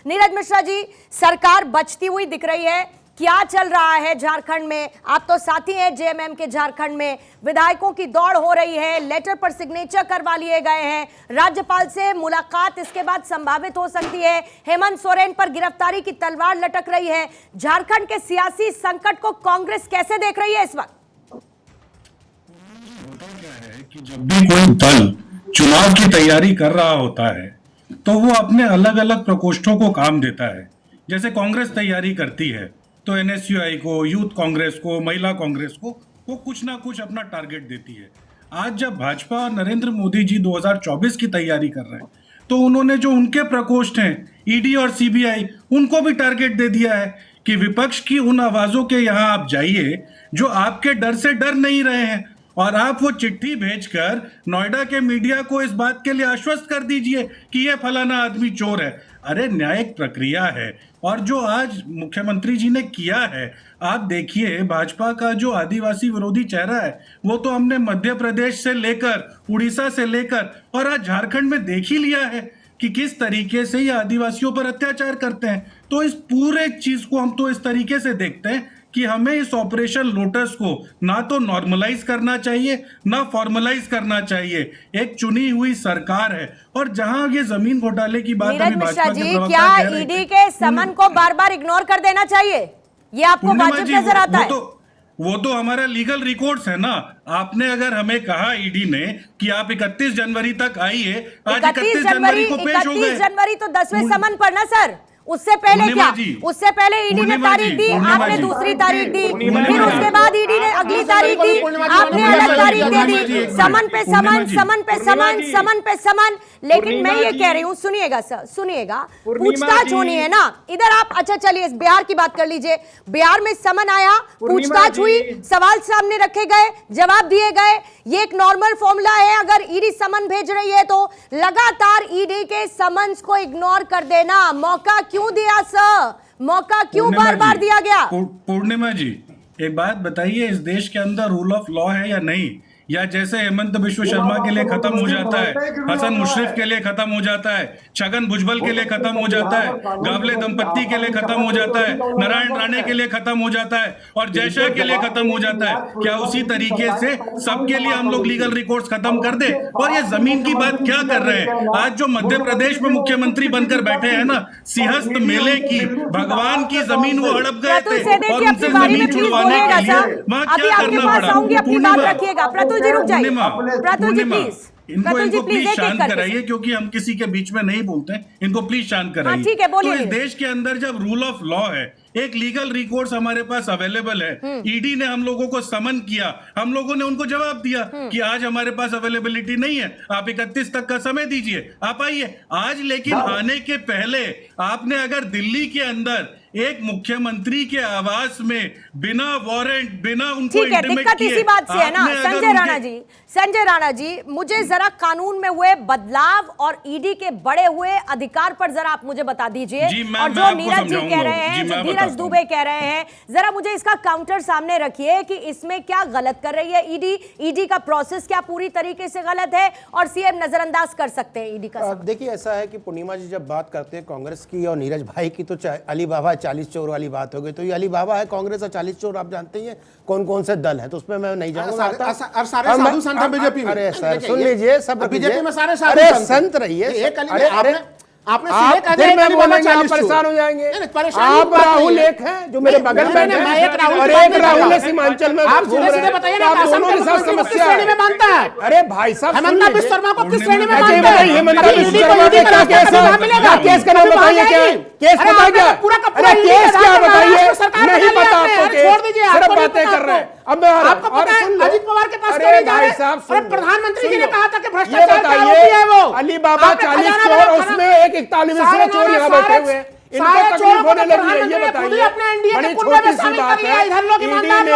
नीरज मिश्रा जी, सरकार बचती हुई दिख रही है, क्या चल रहा है झारखंड में? आप तो साथी हैं जेएमएम के झारखंड में, विधायकों की दौड़ हो रही है, लेटर पर सिग्नेचर करवा लिए गए हैं, राज्यपाल से मुलाकात इसके बाद संभावित हो सकती है, हेमंत सोरेन पर गिरफ्तारी की तलवार लटक रही है। झारखंड के सियासी संकट को कांग्रेस कैसे देख रही है इस वक्त? क्या है कि जब भी कोई दल चुनाव की तैयारी कर रहा होता है तो वो अपने अलग अलग प्रकोष्ठों को काम देता है। जैसे कांग्रेस तैयारी करती है तो एनएसयूआई को, यूथ कांग्रेस को, महिला कांग्रेस को वो कुछ ना कुछ अपना टारगेट देती है। आज जब भाजपा और नरेंद्र मोदी जी 2024 की तैयारी कर रहे हैं तो उन्होंने जो उनके प्रकोष्ठ हैं ईडी और सीबीआई, उनको भी टारगेट दे दिया है कि विपक्ष की उन आवाजों के यहाँ आप जाइए जो आपके डर से डर नहीं रहे हैं, और आप वो चिट्ठी भेजकर नोएडा के मीडिया को इस बात के लिए आश्वस्त कर दीजिए कि ये फलाना आदमी चोर है। अरे न्यायिक प्रक्रिया है। और जो आज मुख्यमंत्री जी ने किया है, आप देखिए भाजपा का जो आदिवासी विरोधी चेहरा है वो तो हमने मध्य प्रदेश से लेकर उड़ीसा से लेकर और आज झारखंड में देख ही लिया है कि किस तरीके से ये आदिवासियों पर अत्याचार करते हैं। तो इस पूरे चीज को हम तो इस तरीके से देखते हैं कि हमें इस ऑपरेशन लोटस को ना तो नॉर्मलाइज करना चाहिए ना फॉर्मलाइज करना चाहिए। एक चुनी हुई सरकार है और जहां ये जमीन घोटाले की बात नीरज मिश्रा जी, क्या ईडी के समन को बार बार इग्नोर कर देना चाहिए? ये आपको वाजिब नजर आता है? वो तो हमारा लीगल रिकॉर्ड्स है ना। आपने अगर हमें कहा ईडी ने कि आप 31 जनवरी तक आइए, आज 31 जनवरी को पेश हो गए। 31 जनवरी तो 10वें समन पर ना सर, उससे पहले क्या? उससे पहले ईडी ने तारीख दी, आपने दूसरी तारीख दी, फिर उसके बाद ईडी ने अगली तारीख दी, आपने अलग तारीख दे दी। समन पे समन, समन पे समन, समन पे समन। लेकिन मैं ये कह रही हूँ, सुनिएगा सर, सुनिएगा, पूछताछ होनी है ना इधर आप। अच्छा चलिए बिहार की बात कर लीजिए। बिहार में समन आया, पूछताछ हुई, सवाल सामने रखे गए, जवाब दिए गए। ये एक नॉर्मल फॉर्मूला है, अगर ईडी समन भेज रही है तो लगातार ईडी के समन्स को इग्नोर कर देना। मौका क्यों दिया सर? मौका क्यों बार बार दिया गया? पूर्णिमा जी, एक बात बताइए, इस देश के अंदर रूल ऑफ लॉ है या नहीं? या जैसे हेमंत बिश्व शर्मा के लिए खत्म हो जाता है, हसन मुशर्रफ के लिए खत्म हो जाता है, छगन भुजबल के लिए खत्म हो जाता है, गावले दंपत्ति के लिए खत्म हो जाता है, नारायण राणे के लिए खत्म हो जाता है और जयशाह के लिए खत्म हो जाता है, क्या उसी तरीके से सबके लिए हम लोग लीगल रिकॉर्ड्स खत्म कर दे? और ये जमीन की बात क्या कर रहे हैं? आज जो मध्य प्रदेश में मुख्यमंत्री बनकर बैठे हैं ना, सिंहस्थ मेले की भगवान की जमीन वो हड़प गए थे और उनसे जमीन छुड़वाने के लिए वहां क्या करना पड़ा? जी रुक जाइए, प्रतुल जी प्लीज, इनको प्लीज शांत कराइए, क्योंकि हम किसी के बीच में नहीं बोलते हैं। इनको प्लीज शांत कराइए। ठीक है, बोलिए। तो इस देश के अंदर जब रूल ऑफ लॉ है, एक लीगल रिकॉर्ड्स हमारे पास अवेलेबल है, ईडी ने हम लोगों को समन किया, हम लोगों ने उनको जवाब दिया कि आज हमारे पास अवेलेबिलिटी नहीं है, आप 31 तक का समय दीजिए, आप आइए आज। लेकिन आने के पहले आपने अगर दिल्ली के अंदर एक मुख्यमंत्री के आवास में बिना वारंट, बिना उनको ठीक है, दिक्कत इसी बात से है ना संजय राणा जी, मुझे जरा कानून में हुए बदलाव और ईडी के बढ़े हुए अधिकार पर जरा आप मुझे बता दीजिए। और जो नीरज जी कह रहे हैं, जो धीरज दुबे कह रहे हैं, जरा मुझे इसका काउंटर सामने रखिए कि इसमें क्या गलत कर रही है ईडी? ईडी का प्रोसेस क्या पूरी तरीके से गलत है और सीएम नजरअंदाज कर सकते हैं ईडी का? देखिए ऐसा है कि पूर्णिमा जी जब बात करते हैं कांग्रेस की और नीरज भाई की, तो अली बाबा 40 चोर वाली बात हो गई। तो ये अली बाबा है कांग्रेस और 40 चोर आप जानते ही हैं कौन कौन से दल है, तो उसमें मैं नहीं जाऊंगा। बीजेपी में, अरे सर सुन लीजिए, सब बीजेपी में सारे संत रहिए। आपने परेशान हो जाएंगे। आप राहुल एक है जो मेरे बगल में और एक राहुल है सीमांचल में। आप दोनों के साथ समस्या में मानता है। अरे भाई साहब, हेमंत बिश्व शर्मा को किस श्रेणी में मानता है? हेमंत बिश्व शर्मा पे क्या केस है? केस का नाम बताइए, क्या केस बताइए? क्या अरे केस क्या बताइए? नहीं पता आपको केस, सिर्फ बातें कर रहे हैं। अब आपको पता है अजित पवार के पास क्यों जा रहे हैं? प्रधानमंत्री जी ने कहा था कि भ्रष्टाचार का आरोपी है वो अली बाबा 40 चोर, उसमें एक 41वां चोर यहाँ बैठे हुए हैं। इनको तकलीफ होने लगी है, ये बताइए। बड़ी छोटी सी बात है, ईडी ने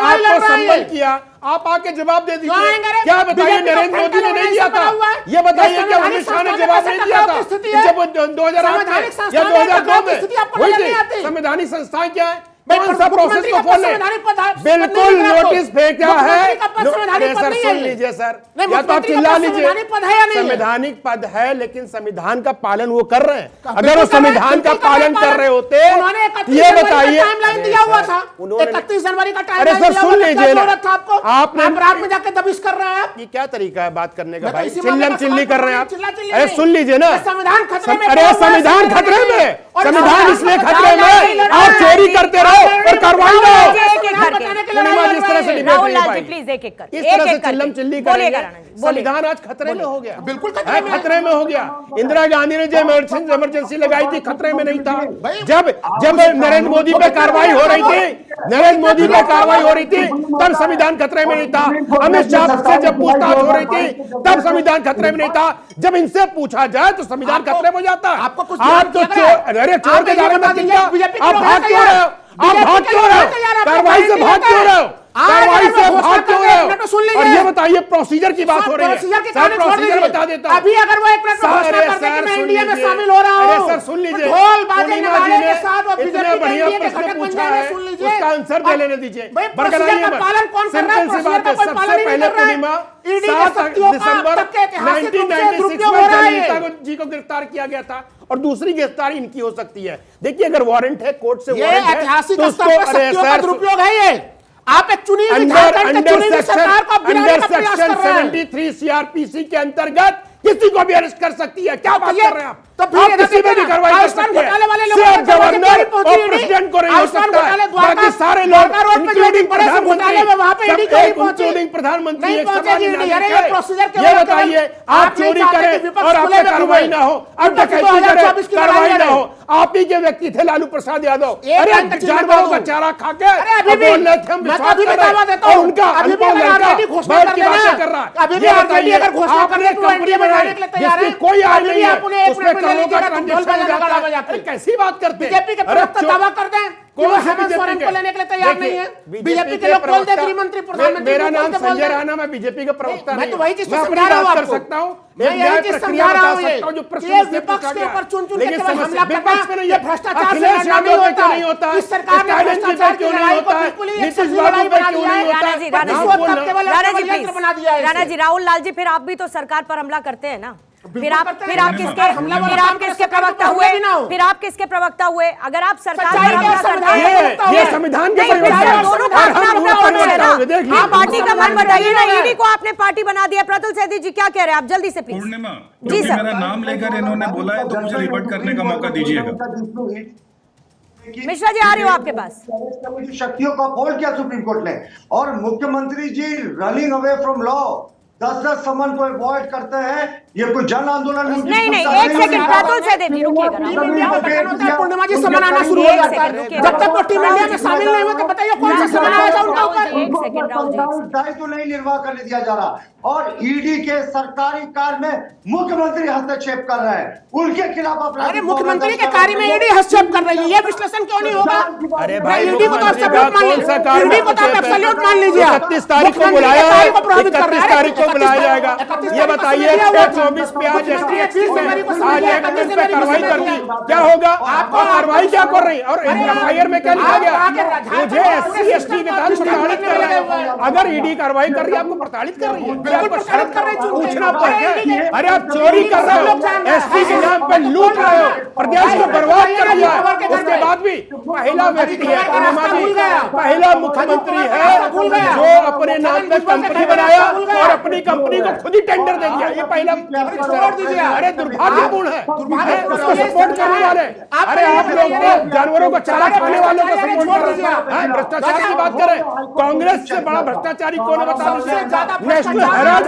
आपको संबल किया, आप आके जवाब दे दीजिए। क्या बताइए, नरेंद्र मोदी ने नहीं दिया था? ये बताइए, क्या अमित शाह ने जवाब नहीं दिया था जब 2008 या 2002 में हुई थी? संवैधानिक संस्थाएं क्या है? कौन सा प्रोसेस को फॉलो? बिल्कुल नोटिस फेंका है। सर सुन लीजिए सर, या तो आप चिल्ला लीजिए। संवैधानिक पद है, लेकिन संविधान का पालन वो कर रहे हैं। अगर वो संविधान का पालन कर रहे होते, ये बताइए, दिया हुआ था 31 जनवरी का टाइम। अरे सर सुन लीजिए ना, आपने रात में जाके दबिश कर रहे हैं। ये क्या तरीका है बात करने का भाई? चिल्लम चिल्ली कर रहे हैं आप। अरे सुन लीजिए ना, संविधान खतरे में। अरे संविधान खतरे में, संविधान इसलिए खतरे में आप चोरी करते रहो और कार्रवाई ना हो। जिस तरह से राहुल लाल जी प्लीज एक एक कर, इस तरह से चिल्लम चिल्ली करेंगे, संविधान आज खतरे में हो गया। बिल्कुल खतरे में हो गया। इंदिरा गांधी ने जो इमरजेंसी लगाई थी, खतरे में नहीं था। जब नरेंद्र मोदी पे कार्रवाई हो रही थी, नरेंद्र मोदी पे कार्रवाई हो रही थी, तब संविधान खतरे में नहीं था। अमित शाह से जब पूछताछ हो रही थी, तब संविधान खतरे में नहीं था। जब इनसे पूछा जाए तो संविधान खतरे में हो जाता। आपको कुछ आप तो अरे चोर के दावे में चिल्ला, आप भाग क्यों रहे हो? आप भाग क्यों रहे हो? कार्रवाई से भाग क्यों रहे हो? कार्रवाई से भाग क्यों रहे हो? और ये बताइए, प्रोसीजर की बात हो रही है, प्रोसीजर बता देता हूं। अभी अगर वो एक मिनट घोषणा कर दे कि मैं एनडीए में शामिल हो रहा हूं। अरे सर सुन लीजिए, ढोल बाजेंगे वाले के साथ वो इतना बीजेपी बढ़िया के प्रश्न घटक बन पूछा जाएंगे। है, सुन लीजिए, उसका आंसर दे लेने दीजिए। प्रोसीजर का पालन कौन कर रहा है? सिंपल सी बात है, सबसे पहले पूर्णिमा 7 दिसंबर 1996 में जी को गिरफ्तार किया गया था, और दूसरी गिरफ्तारी इनकी हो सकती है। देखिए, अगर वारंट है, कोर्ट से वारंट है, ऐतिहासिक तो स्तर पर शक्तियों का दुरुपयोग है। ये आप एक चुनी हुई झारखंड के चुनी हुई सरकार को गिराने का प्रयास कर रहे हैं। 73 सीआरपीसी के अंतर्गत किसी को भी अरेस्ट कर सकती है। क्या बात कर रहे हैं आप? तो आप किसी में भी कार्रवाई कर सकते हैं। सिर्फ गवर्नर और प्रेसिडेंट को नहीं हो सकता है, बाकी सारे लोग इंक्लूडिंग प्रधानमंत्री, इंक्लूडिंग प्रधानमंत्री एक समान ये बताइए, आप चोरी करें और आप पे कार्रवाई ना हो, आप डकैती करें कार्रवाई ना हो। आप ही के व्यक्ति थे लालू प्रसाद यादव। अरे जानवरों का चारा खा के बोल रहे थे हम विश्वास कर रहे हैं, और उनका अनुभव लड़का बैठ के बातें कर रहा है। ये बताइए, आपने कंपनी बनाई जिसकी कोई आय नहीं है, उसमें करोड़ों का ट्रांजैक्शन जाता है। कैसी बात करते हैं? बीजेपी के प्रवक्ता दावा कर दें कि वो हेमंत सोरेन को लेने के लिए तैयार नहीं है। बीजेपी के लोग बोल दे, गृह मंत्री प्रधानमंत्री। मेरा नाम संजय राणा, मैं बीजेपी का प्रवक्ता नहीं। मैं तो वही चीज मैं समझा रहा हूं कर आपको। सकता हूं, मैं यही चीज समझा रहा हूं। जो प्रश्न ये विपक्ष के ऊपर चुन चुन के केवल हमला करना, ये भ्रष्टाचार से लड़ना नहीं होता। इस सरकार ने भ्रष्टाचार की लड़ाई को बिल्कुल ही एक सब्जी लड़ाई बना दिया है। राणा जी, बना दिया है। राणा जी, राहुल लाल जी, फिर आप भी तो सरकार पर हमला करते हैं ना? फिर आप किसके प्रवक्ता हुए? फिर आप किसके प्रवक्ता हुए? अगर आप सरकार पर हमला करते हैं, ये संविधान के दोनों का अपना अपना पक्ष है ना। आप पार्टी का मन बताइए ना। ईडी को आपने पार्टी बना दिया। प्रतुल सेठी जी क्या कह रहे हैं आप? जल्दी से प्लीज। पूर्णिमा, जी सर, मेरा नाम लेकर इन्होंने बोला है तो मुझे रिवर्ट करने का मौका दीजिएगा। मिश्रा जी, आ रहे हो आपके पास? शक्तियों का अपहोल्ड किया सुप्रीम कोर्ट ने, और मुख्यमंत्री जी रनिंग अवे फ्रॉम लॉ 10-10 समन को अवॉइड करते हैं। ये कोई जन आंदोलन नहीं, एक सेकंड, प्रतुल सेठी जी रुकिएगा। पूर्णिमा जी समन आना शुरू हो जाता है। जब तक वो टीम इंडिया में शामिल नहीं हुए तो बताइए कौन सा समन आया उनका ऊपर? एक सेकंड राहुल जी, दायित्व नहीं निर्वाह करने दिया जा रहा, और ईडी के सरकारी कार्य में मुख्यमंत्री हस्तक्षेप कर रहे हैं, उनके खिलाफ अरे मुख्यमंत्री के कार्य में ईडी हस्तक्षेप कर रही है, ये विश्लेषण क्यों नहीं होगा? अरे भाई, ईडी को तो आप सैल्यूट मान लीजिए, ईडी को तो आप सैल्यूट मान लीजिए। 31 तारीख को बुलाया है, 31 तारीख को बुलाया जाएगा। ये बताइए, 24 पे आज एसटीएक्सी में आज एक दिन पे कार्रवाई कर दी, क्या होगा? आपको कार्रवाई क्या कर रही? और एफआईआर में क्या लिखा गया? मुझे एससी एसटी के तहत प्रताड़ित कर रहे हैं। अगर ईडी कार्रवाई कर रही है, आपको प्रताड़ित कर रही है, प्रताड़ित कर रही है, पूछना पड़ेगा। अरे आप चोरी कर रहे हो, एसटी के नाम पे लूट रहे हो, प्रदेश को बर्बाद कर दिया। उसके बाद भी पहला व्यक्ति है, पहला मुख्यमंत्री है जो अपने नाम पे कंपनी बनाया और अपनी कंपनी को खुद ही टेंडर दे दिया। ये पहला छोड़ दीजिए। अरे दुर्भाग्यपूर्ण है, उसको सपोर्ट करने वाले। अरे आप लोग तो जानवरों को चारा खाने वालों को सपोर्ट कर रहे हैं। भ्रष्टाचार की बात करें, कांग्रेस से बड़ा भ्रष्टाचारी कौन है बता दीजिए? National Herald